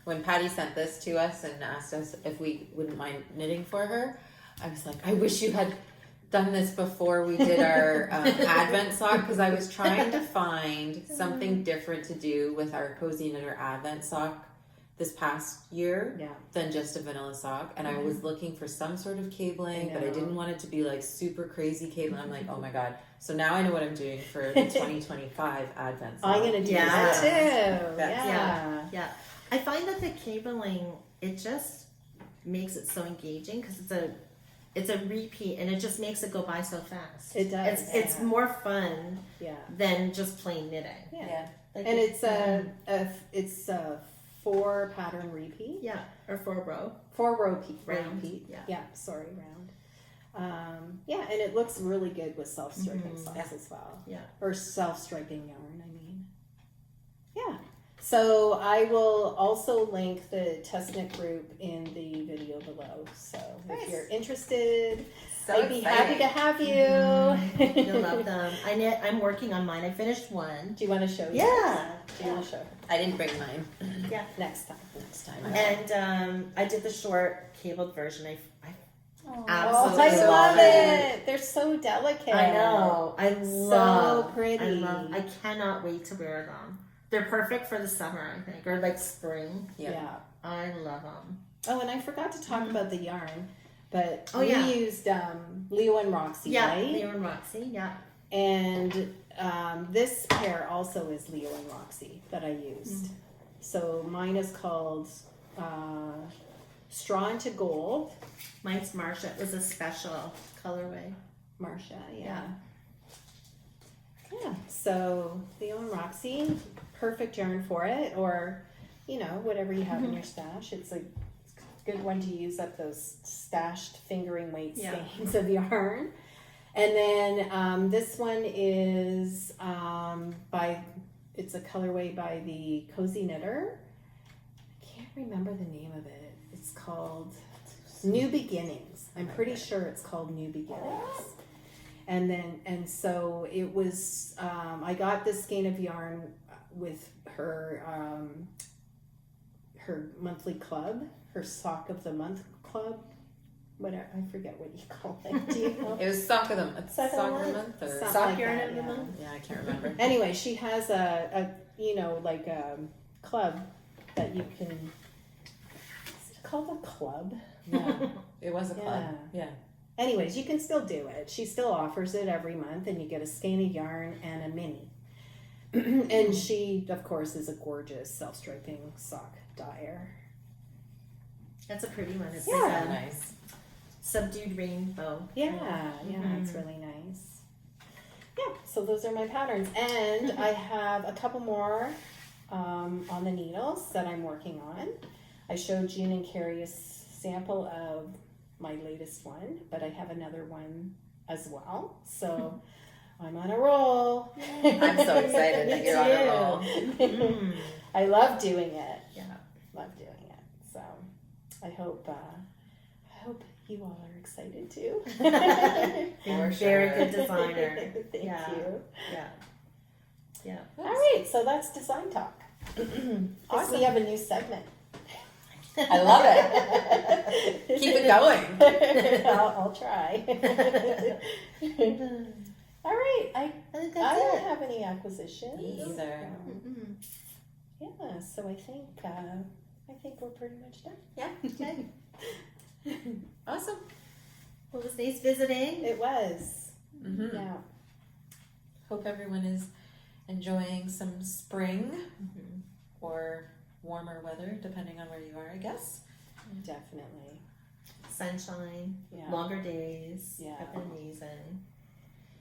When Patty sent this to us and asked us if we wouldn't mind knitting for her, I was like, I wish you had done this before we did our Advent sock, because I was trying to find something different to do with our Cozy Knitter Advent sock this past year than just a vanilla sock, and I was looking for some sort of cabling, but I didn't want it to be like super crazy cabling. I'm like, oh my god. So now I know what I'm doing for the 2025 Advent sock. I'm gonna do that too. Yeah. I find that the cabling, it just makes it so engaging because it's a repeat, and it just makes it go by so fast. It does. It's more fun than just plain knitting. Yeah. Like, and it's a 4 pattern repeat. Yeah. Or 4 row. 4 row round. repeat. Yeah. Sorry, round. And it looks really good with self-striping socks as well. Yeah. Or self-striping yarn, I mean. Yeah. So I will also link the test knit group in the video below. So if you're interested, I'd be happy to have you. You'll love them. I'm working on mine. I finished one. Do you want to show? Yeah. Do you want to show? I didn't bring mine. Yeah. Next time. And I did the short cabled version. I absolutely I love it. They're so delicate. I know. So pretty. I cannot wait to wear them. They're perfect for the summer, I think, or like spring. Yeah. I love them. Oh, and I forgot to talk about the yarn, but we used Leo and Roxy, right? Leo and Roxy, And this pair also is Leo and Roxy that I used. So mine is called Straw into Gold. Mine's Marcia. It was a special colorway. Marcia, yeah. So Leo and Roxy, perfect yarn for it, or whatever you have in your stash. It's a good one to use up those stashed fingering weight skeins of yarn. And then this one is it's a colorway by the Cozy Knitter. I can't remember the name of it. It's called New Beginnings. I'm pretty sure it's called New Beginnings. And so it was, I got this skein of yarn with her monthly club her sock of the month club. Whatever, I forget what you call it. Do you know? It was sock of the month or Something Sock like yarn that, of the yeah. month? yeah, I can't remember. Anyway, she has a like a club that you can. Is it called a club? Yeah, it was a club. Yeah. Anyways, you can still do it. She still offers it every month, and you get a skein of yarn and a mini. And she, of course, is a gorgeous self-striping sock dyer. That's a pretty one. It's Yeah. like a Nice. subdued rainbow. Yeah, it's really nice. Yeah, so those are my patterns. And I have a couple more on the needles that I'm working on. I showed June and Karri a sample of my latest one, but I have another one as well. So I'm on a roll. I'm so excited that you're on a roll. I love doing it. Yeah. Love doing it. So I hope you all are excited too. You're a For very sure. good designer. Thank Yeah. you. Yeah. Yeah. All right, so that's design talk. Awesome. We have a new segment. I love it. Keep it going. I'll try. All right, I think don't have any acquisitions. Me either. Yeah, so I think we're pretty much done. Yeah. Okay. Awesome. Well, it was nice visiting. It was. Mm-hmm. Yeah. Hope everyone is enjoying some spring or warmer weather, depending on where you are, I guess. Definitely. Sunshine, Yeah. longer days. Yeah. Have been amazing.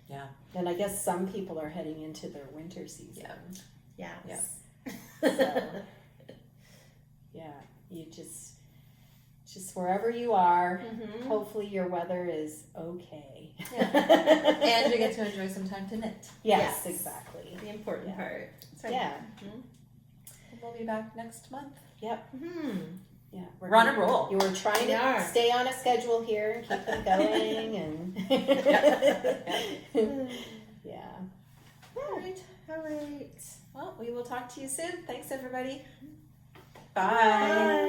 Yeah. And I guess some people are heading into their winter season. Yeah. Yes. So, yeah, you just wherever you are, hopefully your weather is okay. And you get to enjoy some time to knit. Yes, exactly. The important part. That's right. Yeah. And we'll be back next month. Yep. Yeah. We're on a roll. You were trying We to are. stay on a schedule here and keep them going, and yeah. All right. All right. Well, we will talk to you soon. Thanks, everybody. Bye.